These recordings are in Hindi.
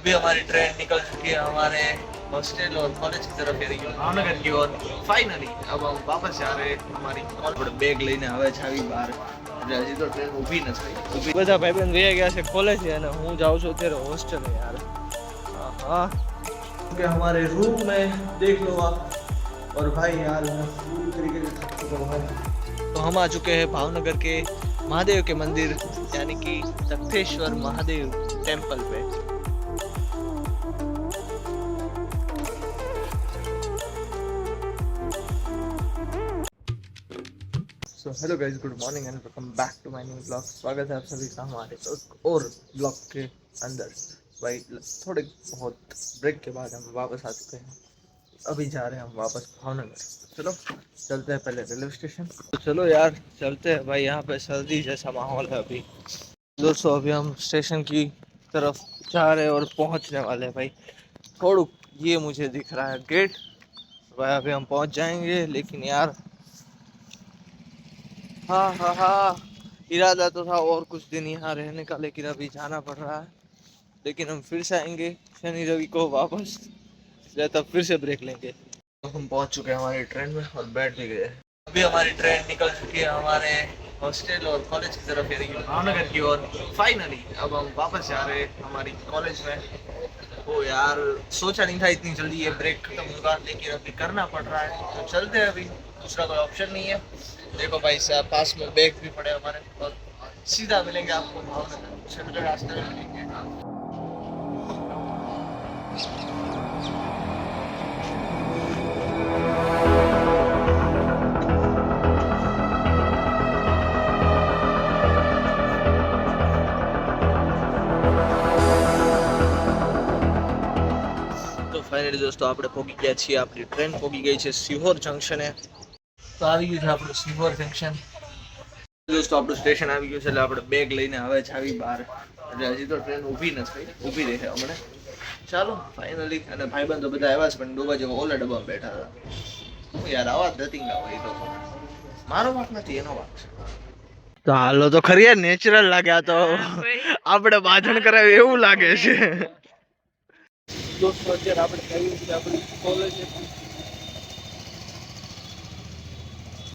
अभी हमारी ट्रेन निकल चुकी है हमारे हॉस्टल और कॉलेज की तरफ यानी कि भावनगर की ओर। फाइनली अब हम वापस जा रहे हैं हमारी कॉलेज। બેગ લઈને આવે છે આવી બહાર એટલે હજી તો ટ્રેન ઊભી નથી ઊભી। બધા ભાઈબંધ વહી ગયા છે કોલેજ અને હું જાઉં છું અત્યારે હોસ્ટેલ યાર। हाँ कि हमारे रूम में देख लो आप। और भाई यार मैं पूरी तरीके से थक चुका हूँ भाई। तो हम आ चुके हैं भावनगर के महादेव के मंदिर यानी कि तख्तेश्वर महादेव टेम्पल पे। So hello guys, good morning and welcome back to my new blog. स्वागत है आप सभी का हमारे और ब्लॉग के अंदर। भाई थोड़े बहुत ब्रेक के बाद हम वापस आ चुके हैं। अभी जा रहे हैं हम वापस भावनगर। चलो चलते हैं पहले रेलवे स्टेशन। तो चलो यार चलते हैं भाई, यहाँ पे सर्दी जैसा माहौल है अभी। दोस्तों अभी हम स्टेशन की तरफ जा रहे हैं और पहुँचने वाले हैं भाई। थोड़ा ये मुझे दिख रहा है गेट भाई, अभी हम पहुँच जाएंगे। लेकिन यार हाँ हाँ हाँ, इरादा तो था और कुछ दिन यहाँ रहने का, लेकिन अभी जाना पड़ रहा है। लेकिन हम फिर से आएंगे शनि रवि को वापस, इसलिए तब फिर से ब्रेक लेंगे। तो हम पहुंच चुके हैं हमारी ट्रेन में और बैठ भी गए। अभी हमारी ट्रेन निकल चुकी है हमारे हॉस्टल और कॉलेज की तरफ यानी कि भावनगर की ओर। फाइनली अब हम वापस जा रहे हैं हमारी कॉलेज में। ओ यार सोचा नहीं था इतनी जल्दी ये ब्रेक खत्म होगा, लेकिन अभी करना पड़ रहा है तो चलते हैं। अभी दूसरा कोई ऑप्शन नहीं है। देखो भाई साहब पास में बैग भी पड़े हमारे और सीधा मिलेंगे आपको भावनगर, छोटे रास्ते में मिलेंगे। તો ફાઇનલી દોસ્તો આપણે પહોંચી ગયા છીએ, આપણી ટ્રેન પહોંચી ગઈ છે સિહોર જંકશને। તો આવી ગયું છે આપણું સિહોર જંકશન। દોસ્તો આપણું સ્ટેશન આવી ગયું છે એટલે આપણે બેગ લઈને આવે છે આવી બહાર, એટલે હજી તો ટ્રેન ઊભી નથી, ઊભી રહે હમણાં। ચાલો ફાઇનલી, અને ભાઈબંધો બધા આવ્યા છે પણ ડોબા જેવા ઓલા ડબ્બામાં બેઠા હતા। હું યાર આવા ધતિંગા હોય તો મારો વાંક નથી, એનો વાંક છે। તો હાલો તો ખરી યાર, નેચરલ લાગે આ તો આપણે બાજણ કરાવે એવું લાગે છે। दोस्तों અત્યારે આપણે કઈ છે આપણી કોલેજ।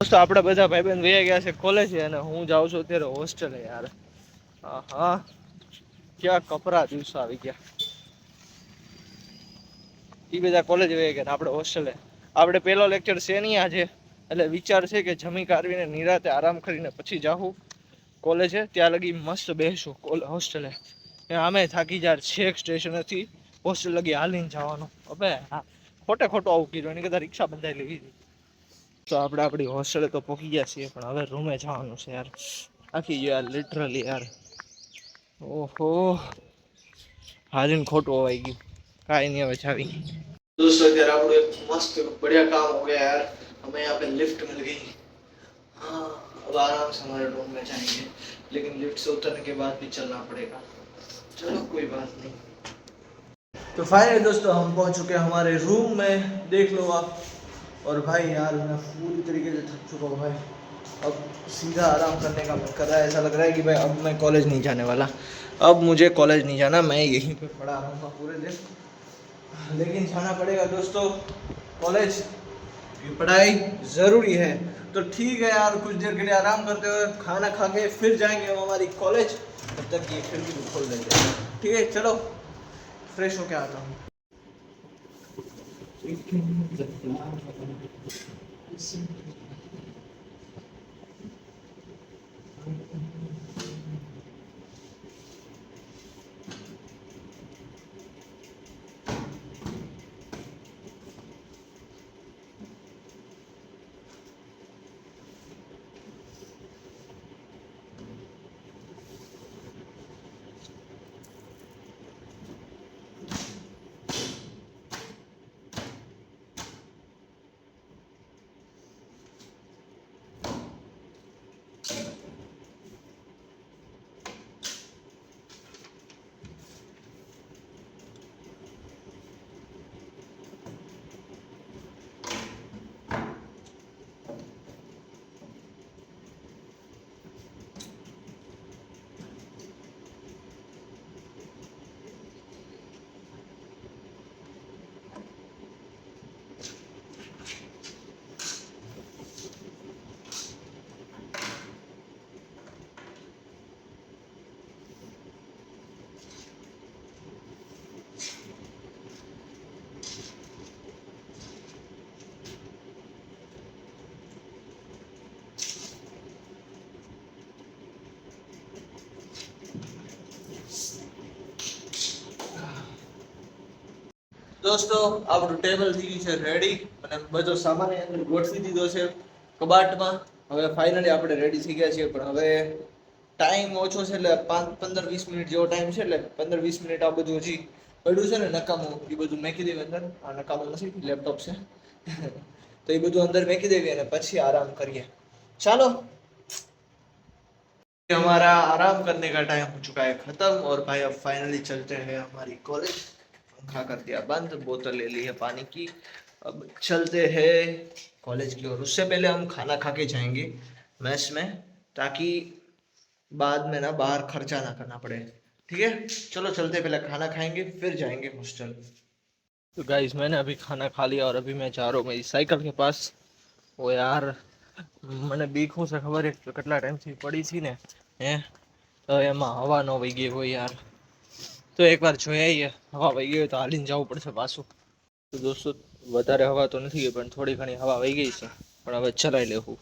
दोस्तों આપણે બધા ભાઈબંધ વહી ગયા છે કોલેજ અને હું જાઉં છું અત્યારે હોસ્ટેલે યાર। હા क्या કપરા દિવસો આવી ગયા। એ બધા કોલેજ વહી ગયા, આપણે હોસ્ટેલે। આપણે પહેલો લેક્ચર છે નહીં આજે, એટલે વિચાર છે કે જમી કાઢવીને નિરાતે આરામ કરીને પછી જાઉં કોલેજે। ત્યાં લગી મસ્ત બેસું હોસ્ટેલે। આમે થાકી જાય છેક સ્ટેશનેથી હોસ્ટેલ લગી હાલીને જવાનું। હવે હા ખોટે ખોટું આવું કીધું, એની કરતાં રિક્ષા બંધાઈ લેવી હતી। તો આપણે આપણી હોસ્ટેલે તો પહોંચી ગયા છીએ, પણ હવે રૂમે જવાનું છે યાર। આખી યાર લિટરલી યાર ઓહો હાલીને ખોટું હોવાઈ ગયું, કાંઈ નહીં હવે જાવી। दोस्तों यार आपको एक मस्त बढ़िया काम हो गया यार, हमें यहाँ पे लिफ्ट मिल गई। हाँ अब आराम से हमारे रूम में जाएंगे, लेकिन लिफ्ट से उतरने के बाद भी चलना पड़ेगा। चलो कोई बात नहीं। तो फाइनली दोस्तों हम पहुंच चुके हैं हमारे रूम में, देख लो आप। और भाई यार मैं पूरी तरीके से थक चुका हूँ भाई। अब सीधा आराम करने का मन कर रहा है। ऐसा लग रहा है कि भाई अब मैं कॉलेज नहीं जाने वाला, अब मुझे कॉलेज नहीं जाना, मैं यहीं पे पड़ा रहूँगा पूरे दिन। लेकिन जाना पड़ेगा दोस्तों कॉलेज, की पढ़ाई ज़रूरी है। तो ठीक है यार, कुछ देर के लिए आराम करते हुए खाना खा के फिर जाएंगे हम हमारी कॉलेज। तब तक ये खिड़की भी खोल देंगे, ठीक है। चलो फ्रेश होके आता हूँ। દોસ્તો આપણું ટેબલ થઈ ગયું છે રેડી અને બધો સામાન અંદર ગોઠવી દીધો છે કબાટમાં. હવે ફાઇનલી આપણે રેડી થઈ ગયા છીએ, પણ હવે ટાઈમ ઓછો છે એટલે 15-20 મિનિટ જેવો ટાઈમ છે, એટલે 15-20 મિનિટ આ બધું હજી પડ્યું છે ને નકામું, એ બધું મેકી દેવી અંદર. આ નકામું નથી, લેપટોપ છે તો એ બધું અંદર મેકી દેવી અને પછી આરામ કરીએ. ચાલો, हमारा आराम करने का टाइम हो चुका है खत्म और भाई अब फाइनली चलते हैं हमारी कॉलेज. पंखा कर दिया बंद, बोतल ले ली है पानी की. अब चलते हैं कॉलेज की ओर. उससे पहले हम खाना खा के जाएंगे मेस में, ताकि बाद में ना बाहर खर्चा ना करना पड़े. ठीक है, चलो चलते, पहले खाना खाएंगे फिर जाएंगे हॉस्टल. तो गाइस मैंने अभी खाना खा लिया और अभी मैं जा रहा हूँ मेरी साइकिल के पास. वो यार મને બીક હું છે ખબર છે કેટલા ટાઈમથી પડી છે ને હે, તો એમાં હવા ન વહી ગઈ હોય યાર, તો એકવાર જોઈ આવીએ. હવા વહી ગઈ હોય તો હાલીને જવું પડશે પાછું. તો દોસ્તો વધારે હવા તો નથી ગઈ, પણ થોડી ઘણી હવા વહી ગઈ છે, પણ હવે ચલાવી લેવું.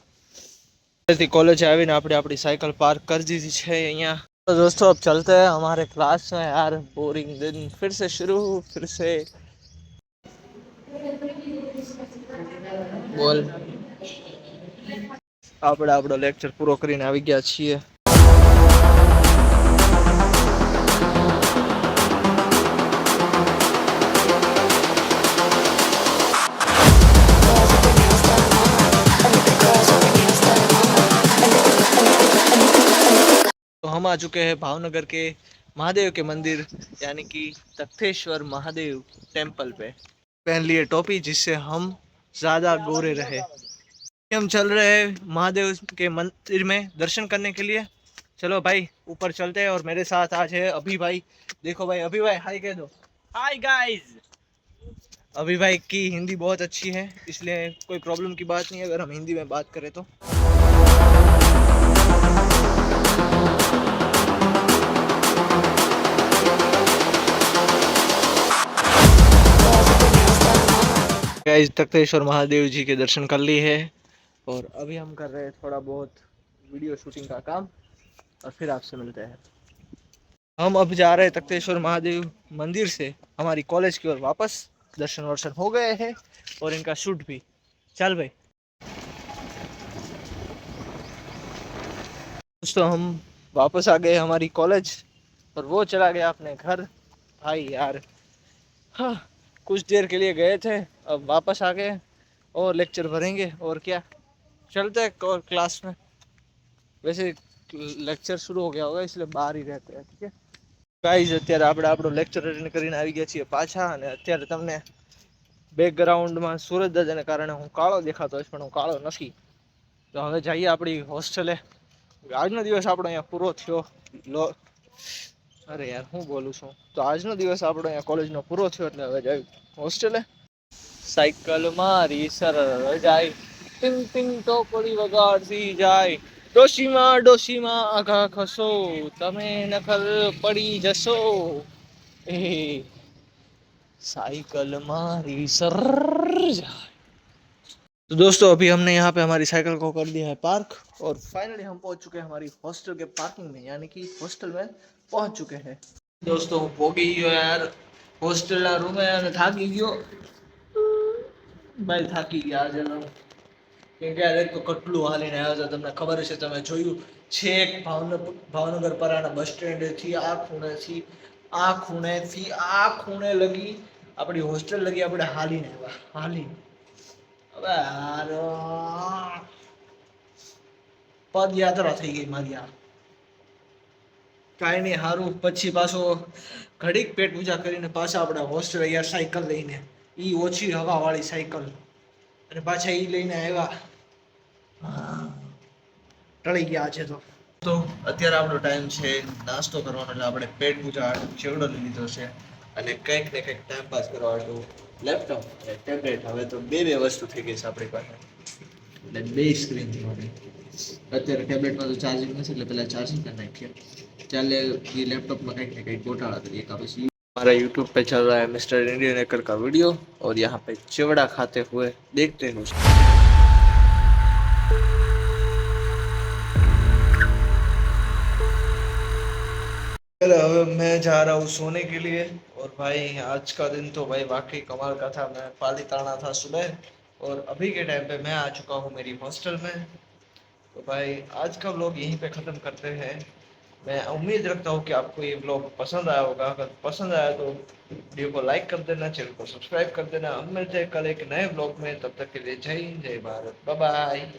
कॉलेज आવીને આપણે આપણી साइकिल पार्क कर दी है અહીંયા. तो दोस्तों अब चलते हैं हमारे क्लास में. यार बोरिंग दिन फिर से शुरू, फिर से बोल. આપણે આપણો લેક્ચર પૂરો કરીને આવી ગયા છીએ. तो हम आ चुके हैं भावनगर के महादेव के मंदिर यानी कि तख्तेश्वर महादेव टेम्पल पे. पहन लिए टोपी जिससे हम ज़्यादा गोरे रहे. हम चल रहे हैं महादेव के मंदिर में दर्शन करने के लिए. चलो भाई ऊपर चलते हैं. और मेरे साथ आज है अभी भाई. देखो भाई, अभी भाई हाय कह दो. Hi guys. अभी भाई की हिंदी बहुत अच्छी है, इसलिए कोई प्रॉब्लम की बात नहीं है अगर हम हिंदी में बात करें तो. गाइस तख्तेश्वर महादेव जी के दर्शन कर लिए है और अभी हम कर रहे हैं थोड़ा बहुत वीडियो शूटिंग का काम और फिर आपसे मिलते हैं. हम अब जा रहे हैं तख्तेश्वर महादेव मंदिर से हमारी कॉलेज की ओर वापस. दर्शन वर्शन हो गए हैं और इनका शूट भी. चल भाई दोस्तों हम वापस आ गए हमारी कॉलेज और वो चला गया अपने घर. भाई यार हाँ, कुछ देर के लिए गए थे, अब वापस आ गए और लेक्चर भरेंगे और क्या. चलते हैं क्लास में. वैसे लेक्चर शुरू हो गया होगा इसलिए બહાર ही रहते हैं. ठीक है ગાઈઝ, અત્યારે આપણે આપણો લેક્ચર અટેન્ડ કરીને આવી ગયા છીએ પાછા. અને અત્યારે તમને બેકગ્રાઉન્ડમાં સૂરજ દાદાને કારણે હું કાળો દેખાતો હોઈશ, પણ હું કાળો નથી. તો હવે જઈએ આપણી હોસ્ટેલે. આજનો દિવસ આપણો અહીંયા પૂરો થયો. અરે યાર હું બોલું છું. તો આજનો દિવસ આપણો અહીંયા કોલેજનો પૂરો થયો એટલે હવે જાય હોસ્ટેલે. સાયકલ મારી સરળ જાય, ટિંગ ટિંગ ટોપડી વગાડતી જાય. ડોશીમાં ડોશીમાં આઘા ખસો, તમે નકલ પડી જશો. એ साइकिल मारी सर जाए. तो दोस्तों अभी हमने यहाँ पे हमारी साइकिल को कर दिया है पार्क और फाइनली हम पहुँच चुके हैं हमारी हॉस्टल के पार्किंग में, यानी कि हॉस्टल में पहुँच चुके हैं. दोस्तों હું પોગી ગયો યાર હોસ્ટેલના રૂમે અને થાકી ગયો ભાઈ, થાકી ગયા આજે. કેમ કે યાર એક તો કેટલું હાલીને આવ્યો છે, તમને ખબર છે, તમે જોયું છેક ભાવનગર પરાના બસ સ્ટેન્ડેથી આ ખૂણે લગી આપણી હોસ્ટેલ લગી આપણે હાલીને આવ્યા. હવે યાર પદયાત્રા થઈ ગઈ મારી યાર. કાંઈ નહીં, સારું પછી પાછો ઘડીક પેટ પૂજા કરીને પાછા આપણે હોસ્ટેલ યાર સાયકલ લઈને, એ ઓછી હવાવાળી સાયકલ, અને પાછા એ લઈને આવ્યા. ટળી ગયા છે. તો અત્યારે આપણો ટાઈમ છે નાસ્તો કરવાનો, એટલે આપણે પેટ પૂજા ચેવડો લઈ લીધો છે અને કંઈક ને કંઈક ટાઈમ પાસ કરવા હતું લેપટોપ અને ટેબ્લેટ. હવે તો બે વસ્તુ થઈ ગઈ છે આપણી પાસે, એટલે બે સ્ક્રીન થવાની. અત્યારે ટેબ્લેટમાં તો ચાર્જિંગ નથી એટલે પહેલાં ચાર્જિંગ કરી નાખીએ. ચાલે ये लैपटॉप में कहीं ना कहीं घोटाला करिए का. हमारा यूट्यूब पे चल रहा है मिस्टर इंडियन हैकर का वीडियो और यहाँ पे चिवड़ा खाते हुए देखते हैं. अरे अब मैं जा रहा हूँ सोने के लिए। और भाई आज का दिन तो भाई वाकई कमाल का था। मैं पालीताना था सुबह, और अभी के टाइम पे मैं आ चुका हूँ मेरी हॉस्टल में। तो भाई आज का व्लॉग यहीं पे ख़त्म करते हैं। मैं उम्मीद रखता हूँ कि आपको ये व्लॉग पसंद आया होगा। अगर पसंद आया तो वीडियो को लाइक कर देना, चैनल को सब्सक्राइब कर देना। हम मिलते हैं कल एक नए व्लॉग में, तब तक के लिए जय हिंद जय भारत, बाय बाय।